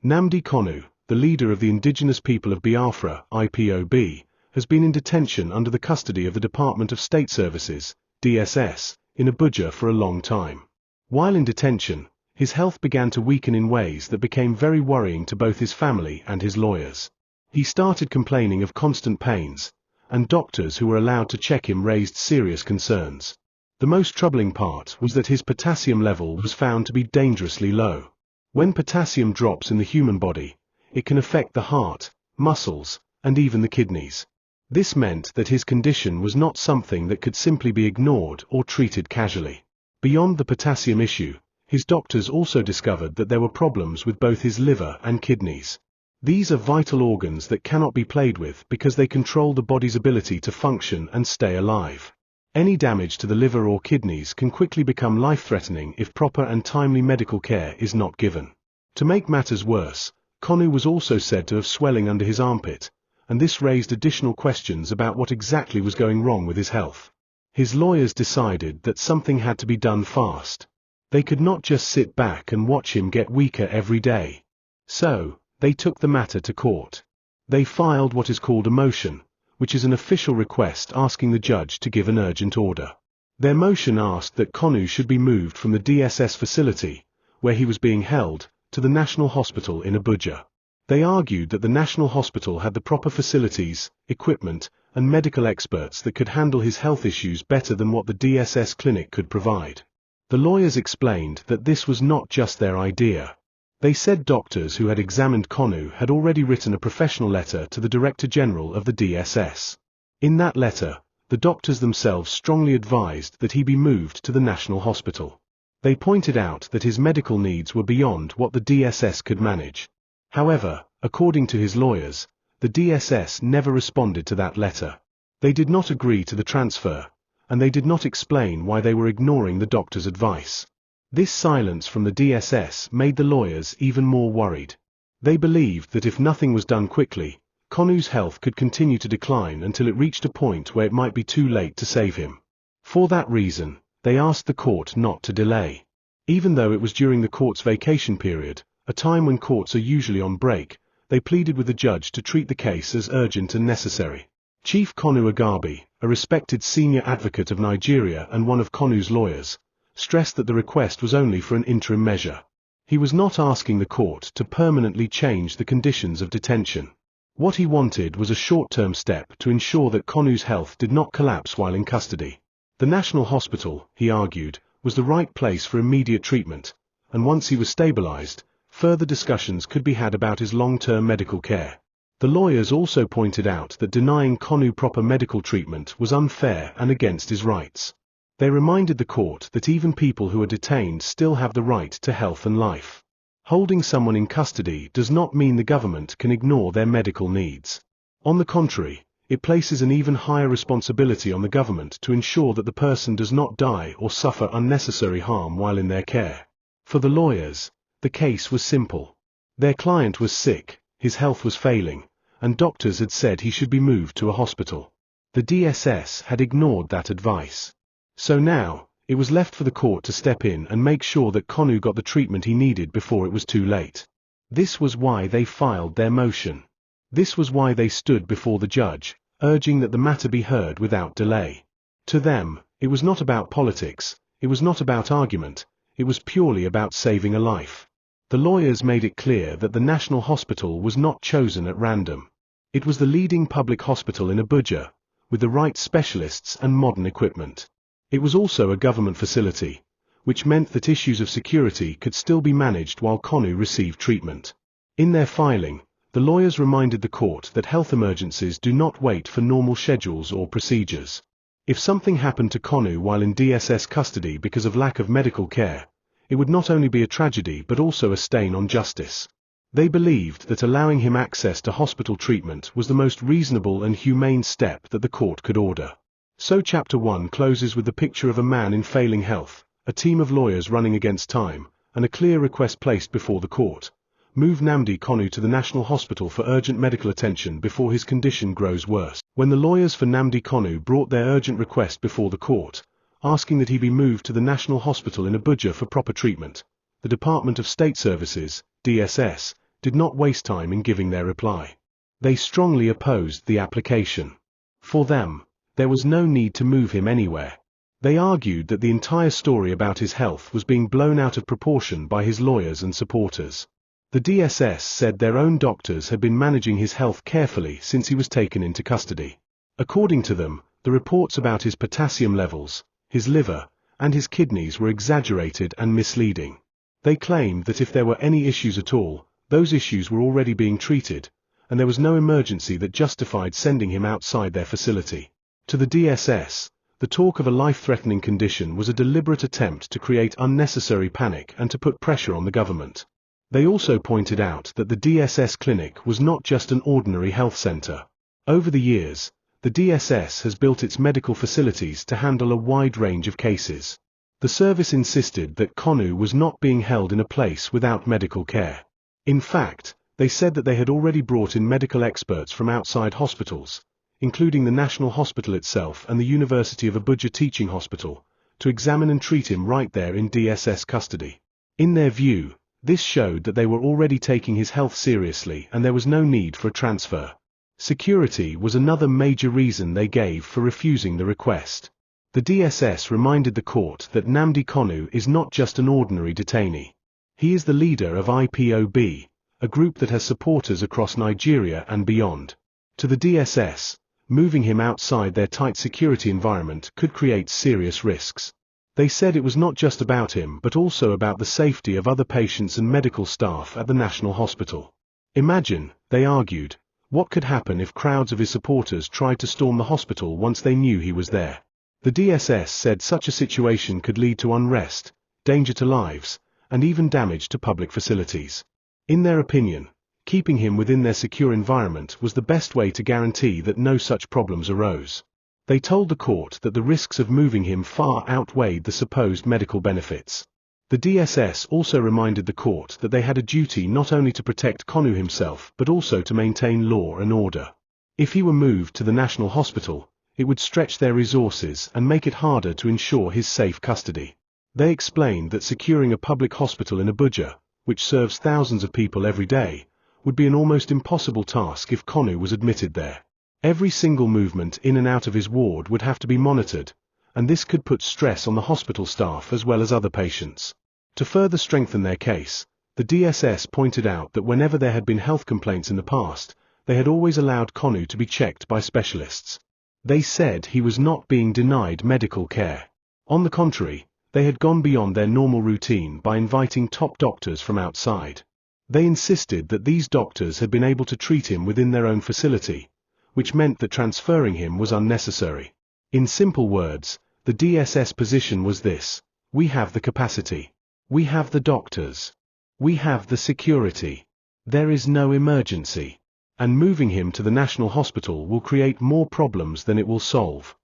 Nnamdi Kanu, the leader of the indigenous people of Biafra, IPOB, has been in detention under the custody of the Department of State Services, DSS, in Abuja for a long time. While in detention, his health began to weaken in ways that became very worrying to both his family and his lawyers. He started complaining of constant pains, and doctors who were allowed to check him raised serious concerns. The most troubling part was that his potassium level was found to be dangerously low. When potassium drops in the human body, it can affect the heart, muscles, and even the kidneys. This meant that his condition was not something that could simply be ignored or treated casually. Beyond the potassium issue, his doctors also discovered that there were problems with both his liver and kidneys. These are vital organs that cannot be played with because they control the body's ability to function and stay alive. Any damage to the liver or kidneys can quickly become life-threatening if proper and timely medical care is not given. To make matters worse, Kanu was also said to have swelling under his armpit, and this raised additional questions about what exactly was going wrong with his health. His lawyers decided that something had to be done fast. They could not just sit back and watch him get weaker every day. So, they took the matter to court. They filed what is called a motion, which is an official request asking the judge to give an urgent order. Their motion asked that Kanu should be moved from the DSS facility, where he was being held, to the National Hospital in Abuja. They argued that the National Hospital had the proper facilities, equipment, and medical experts that could handle his health issues better than what the DSS clinic could provide. The lawyers explained that this was not just their idea. They said doctors who had examined Kanu had already written a professional letter to the Director General of the DSS. In that letter, the doctors themselves strongly advised that he be moved to the National Hospital. They pointed out that his medical needs were beyond what the DSS could manage. However, according to his lawyers, the DSS never responded to that letter. They did not agree to the transfer, and they did not explain why they were ignoring the doctor's advice. This silence from the DSS made the lawyers even more worried. They believed that if nothing was done quickly, Kanu's health could continue to decline until it reached a point where it might be too late to save him. For that reason, they asked the court not to delay. Even though it was during the court's vacation period, a time when courts are usually on break, they pleaded with the judge to treat the case as urgent and necessary. Chief Kanu Agabi, a respected senior advocate of Nigeria and one of Kanu's lawyers, stressed that the request was only for an interim measure. He was not asking the court to permanently change the conditions of detention. What he wanted was a short-term step to ensure that Kanu's health did not collapse while in custody. The National Hospital, he argued, was the right place for immediate treatment, and once he was stabilized, further discussions could be had about his long-term medical care. The lawyers also pointed out that denying Kanu proper medical treatment was unfair and against his rights. They reminded the court that even people who are detained still have the right to health and life. Holding someone in custody does not mean the government can ignore their medical needs. On the contrary, it places an even higher responsibility on the government to ensure that the person does not die or suffer unnecessary harm while in their care. For the lawyers, the case was simple. Their client was sick, his health was failing, and doctors had said he should be moved to a hospital. The DSS had ignored that advice. So now, it was left for the court to step in and make sure that Kanu got the treatment he needed before it was too late. This was why they filed their motion. This was why they stood before the judge, urging that the matter be heard without delay. To them, it was not about politics, it was not about argument, it was purely about saving a life. The lawyers made it clear that the National Hospital was not chosen at random. It was the leading public hospital in Abuja, with the right specialists and modern equipment. It was also a government facility, which meant that issues of security could still be managed while Kanu received treatment. In their filing, the lawyers reminded the court that health emergencies do not wait for normal schedules or procedures. If something happened to Kanu while in DSS custody because of lack of medical care, it would not only be a tragedy but also a stain on justice. They believed that allowing him access to hospital treatment was the most reasonable and humane step that the court could order. So Chapter 1 closes with the picture of a man in failing health, a team of lawyers running against time, and a clear request placed before the court. Move Nnamdi Kanu to the National Hospital for urgent medical attention before his condition grows worse. When the lawyers for Nnamdi Kanu brought their urgent request before the court, asking that he be moved to the National Hospital in Abuja for proper treatment, the Department of State Services, DSS, did not waste time in giving their reply. They strongly opposed the application. For them, there was no need to move him anywhere. They argued that the entire story about his health was being blown out of proportion by his lawyers and supporters. The DSS said their own doctors had been managing his health carefully since he was taken into custody. According to them, the reports about his potassium levels, his liver, and his kidneys were exaggerated and misleading. They claimed that if there were any issues at all, those issues were already being treated, and there was no emergency that justified sending him outside their facility. To the DSS, the talk of a life-threatening condition was a deliberate attempt to create unnecessary panic and to put pressure on the government. They also pointed out that the DSS clinic was not just an ordinary health center. Over the years, the DSS has built its medical facilities to handle a wide range of cases. The service insisted that Kanu was not being held in a place without medical care. In fact, they said that they had already brought in medical experts from outside hospitals, including the National Hospital itself and the University of Abuja Teaching Hospital, to examine and treat him right there in DSS custody. In their view, this showed that they were already taking his health seriously and there was no need for a transfer. Security was another major reason they gave for refusing the request. The DSS reminded the court that Nnamdi Kanu is not just an ordinary detainee. He is the leader of IPOB, a group that has supporters across Nigeria and beyond. To the DSS, moving him outside their tight security environment could create serious risks. They said it was not just about him but also about the safety of other patients and medical staff at the National Hospital. Imagine, they argued, what could happen if crowds of his supporters tried to storm the hospital once they knew he was there. The DSS said such a situation could lead to unrest, danger to lives, and even damage to public facilities. In their opinion, keeping him within their secure environment was the best way to guarantee that no such problems arose. They told the court that the risks of moving him far outweighed the supposed medical benefits. The DSS also reminded the court that they had a duty not only to protect Kanu himself but also to maintain law and order. If he were moved to the National Hospital, it would stretch their resources and make it harder to ensure his safe custody. They explained that securing a public hospital in Abuja, which serves thousands of people every day, would be an almost impossible task if Kanu was admitted there. Every single movement in and out of his ward would have to be monitored, and this could put stress on the hospital staff as well as other patients. To further strengthen their case, the DSS pointed out that whenever there had been health complaints in the past, they had always allowed Kanu to be checked by specialists. They said he was not being denied medical care. On the contrary, they had gone beyond their normal routine by inviting top doctors from outside. They insisted that these doctors had been able to treat him within their own facility, which meant that transferring him was unnecessary. In simple words, the DSS position was this: we have the capacity. We have the doctors. We have the security. There is no emergency. And moving him to the National Hospital will create more problems than it will solve.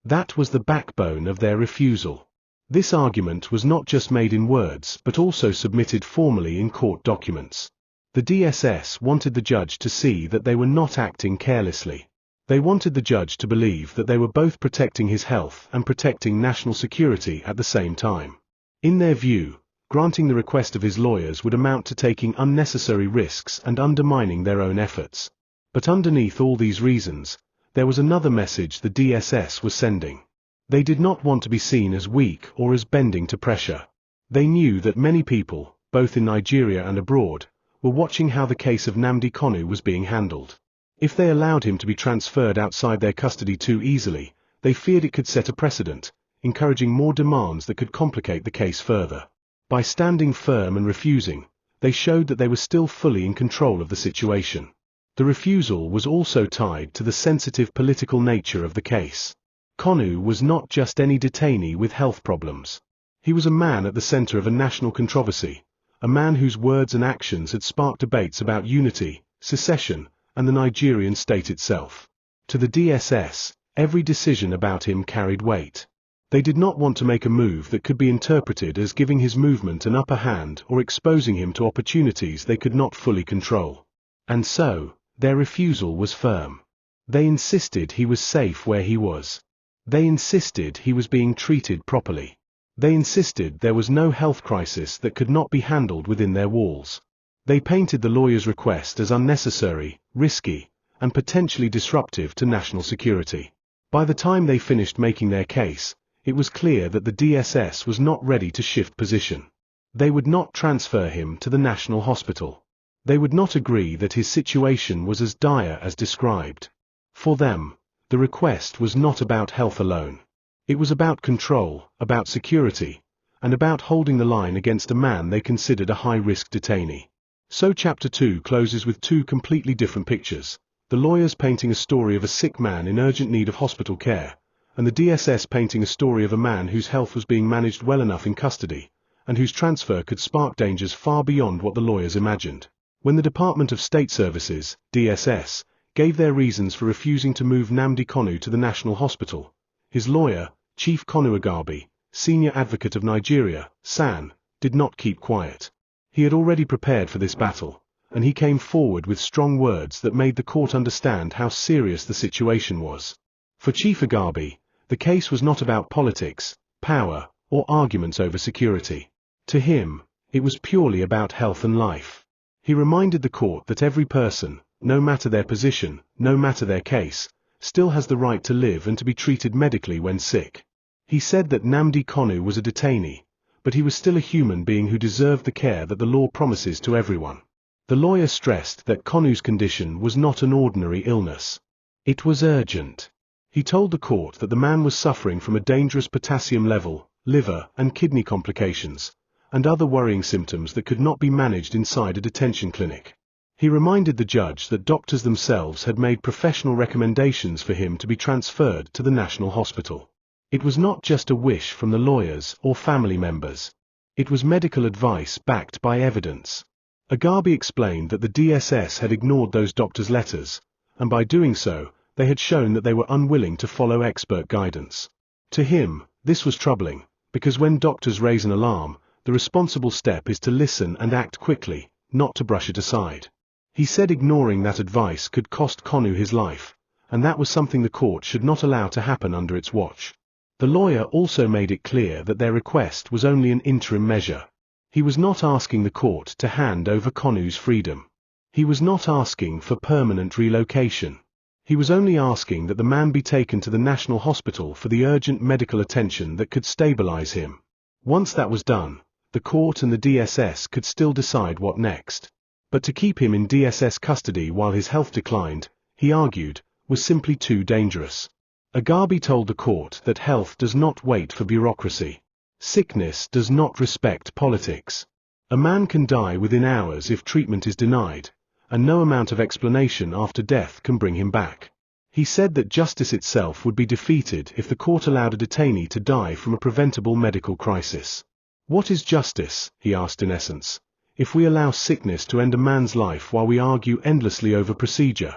That was the backbone of their refusal. This argument was not just made in words but also submitted formally in court documents. The DSS wanted the judge to see that they were not acting carelessly. They wanted the judge to believe that they were both protecting his health and protecting national security at the same time. In their view, granting the request of his lawyers would amount to taking unnecessary risks and undermining their own efforts. But underneath all these reasons, there was another message the DSS was sending. They did not want to be seen as weak or as bending to pressure. They knew that many people, both in Nigeria and abroad, were watching how the case of Nnamdi Kanu was being handled. If they allowed him to be transferred outside their custody too easily, they feared it could set a precedent, encouraging more demands that could complicate the case further. By standing firm and refusing, they showed that they were still fully in control of the situation. The refusal was also tied to the sensitive political nature of the case. Kanu was not just any detainee with health problems. He was a man at the center of a national controversy, a man whose words and actions had sparked debates about unity, secession, and the Nigerian state itself. To the DSS, every decision about him carried weight. They did not want to make a move that could be interpreted as giving his movement an upper hand or exposing him to opportunities they could not fully control. And so, their refusal was firm. They insisted he was safe where he was. They insisted he was being treated properly. They insisted there was no health crisis that could not be handled within their walls. They painted the lawyer's request as unnecessary, risky, and potentially disruptive to national security. By the time they finished making their case, it was clear that the DSS was not ready to shift position. They would not transfer him to the National Hospital. They would not agree that his situation was as dire as described. For them, the request was not about health alone. It was about control, about security, and about holding the line against a man they considered a high-risk detainee. So Chapter 2 closes with two completely different pictures. The lawyers painting a story of a sick man in urgent need of hospital care, and the DSS painting a story of a man whose health was being managed well enough in custody, and whose transfer could spark dangers far beyond what the lawyers imagined. When the Department of State Services, DSS, gave their reasons for refusing to move Nnamdi Kanu to the National Hospital, his lawyer, Chief Kanu Agabi, Senior Advocate of Nigeria, SAN, did not keep quiet. He had already prepared for this battle, and he came forward with strong words that made the court understand how serious the situation was. For Chief Agabi, the case was not about politics, power, or arguments over security. To him, it was purely about health and life. He reminded the court that every person, no matter their position, no matter their case, still has the right to live and to be treated medically when sick. He said that Nnamdi Kanu was a detainee, but he was still a human being who deserved the care that the law promises to everyone. The lawyer stressed that Kanu's condition was not an ordinary illness. It was urgent. He told the court that the man was suffering from a dangerous potassium level, liver and kidney complications, and other worrying symptoms that could not be managed inside a detention clinic. He reminded the judge that doctors themselves had made professional recommendations for him to be transferred to the National Hospital. It was not just a wish from the lawyers or family members. It was medical advice backed by evidence. Agabi explained that the DSS had ignored those doctors' letters, and by doing so, they had shown that they were unwilling to follow expert guidance. To him, this was troubling, because when doctors raise an alarm, the responsible step is to listen and act quickly, not to brush it aside. He said ignoring that advice could cost Kanu his life, and that was something the court should not allow to happen under its watch. The lawyer also made it clear that their request was only an interim measure. He was not asking the court to hand over Kanu's freedom. He was not asking for permanent relocation. He was only asking that the man be taken to the National Hospital for the urgent medical attention that could stabilize him. Once that was done, the court and the DSS could still decide what next. But to keep him in DSS custody while his health declined, he argued, was simply too dangerous. Agabi told the court that health does not wait for bureaucracy. Sickness does not respect politics. A man can die within hours if treatment is denied, and no amount of explanation after death can bring him back. He said that justice itself would be defeated if the court allowed a detainee to die from a preventable medical crisis. What is justice, he asked in essence, if we allow sickness to end a man's life while we argue endlessly over procedure?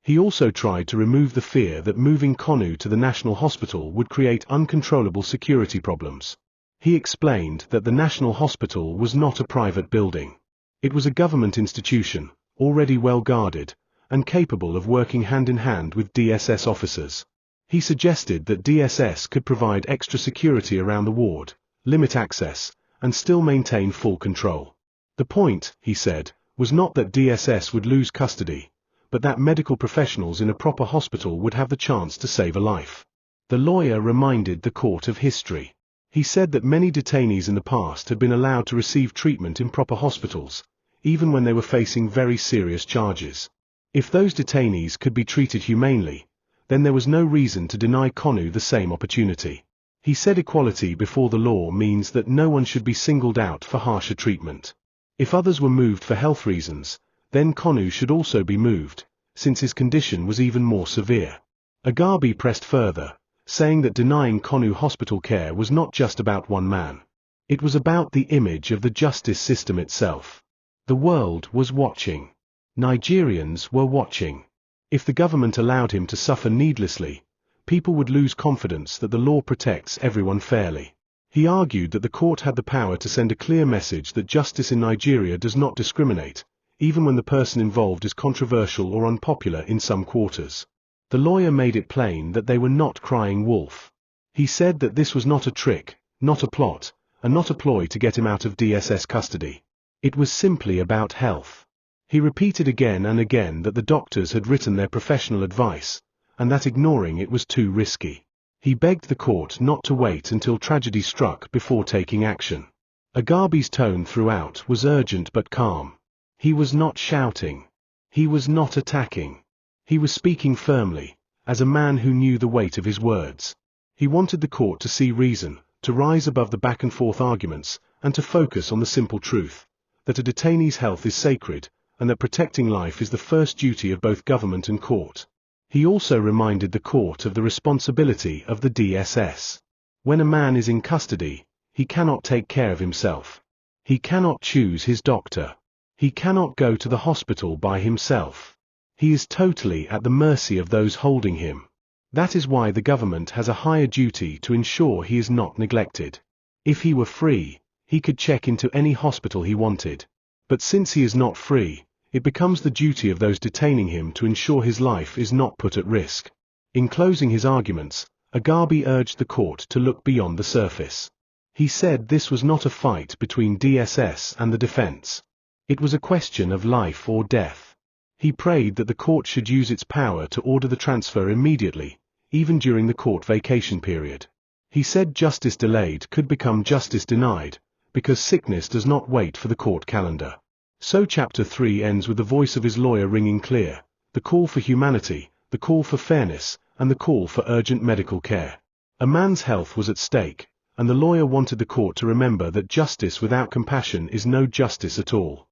He also tried to remove the fear that moving Kanu to the National Hospital would create uncontrollable security problems. He explained that the National Hospital was not a private building. It was a government institution, already well guarded, and capable of working hand in hand with DSS officers. He suggested that DSS could provide extra security around the ward, limit access, and still maintain full control. The point, he said, was not that DSS would lose custody, but that medical professionals in a proper hospital would have the chance to save a life. The lawyer reminded the court of history. He said that many detainees in the past had been allowed to receive treatment in proper hospitals, even when they were facing very serious charges. If those detainees could be treated humanely, then there was no reason to deny Kanu the same opportunity. He said equality before the law means that no one should be singled out for harsher treatment. If others were moved for health reasons, then Kanu should also be moved, since his condition was even more severe. Agabi pressed further, saying that denying Kanu hospital care was not just about one man. It was about the image of the justice system itself. The world was watching. Nigerians were watching. If the government allowed him to suffer needlessly, people would lose confidence that the law protects everyone fairly. He argued that the court had the power to send a clear message that justice in Nigeria does not discriminate, even when the person involved is controversial or unpopular in some quarters. The lawyer made it plain that they were not crying wolf. He said that this was not a trick, not a plot, and not a ploy to get him out of DSS custody. It was simply about health. He repeated again and again that the doctors had written their professional advice, and that ignoring it was too risky. He begged the court not to wait until tragedy struck before taking action. Agabi's tone throughout was urgent but calm. He was not shouting. He was not attacking. He was speaking firmly, as a man who knew the weight of his words. He wanted the court to see reason, to rise above the back-and-forth arguments, and to focus on the simple truth, that a detainee's health is sacred, and that protecting life is the first duty of both government and court. He also reminded the court of the responsibility of the DSS. When a man is in custody, he cannot take care of himself. He cannot choose his doctor. He cannot go to the hospital by himself. He is totally at the mercy of those holding him. That is why the government has a higher duty to ensure he is not neglected. If he were free, he could check into any hospital he wanted. But since he is not free, it becomes the duty of those detaining him to ensure his life is not put at risk. In closing his arguments, Agabi urged the court to look beyond the surface. He said this was not a fight between DSS and the defense. It was a question of life or death. He prayed that the court should use its power to order the transfer immediately, even during the court vacation period. He said justice delayed could become justice denied, because sickness does not wait for the court calendar. So Chapter 3 ends with the voice of his lawyer ringing clear, the call for humanity, the call for fairness, and the call for urgent medical care. A man's health was at stake, and the lawyer wanted the court to remember that justice without compassion is no justice at all.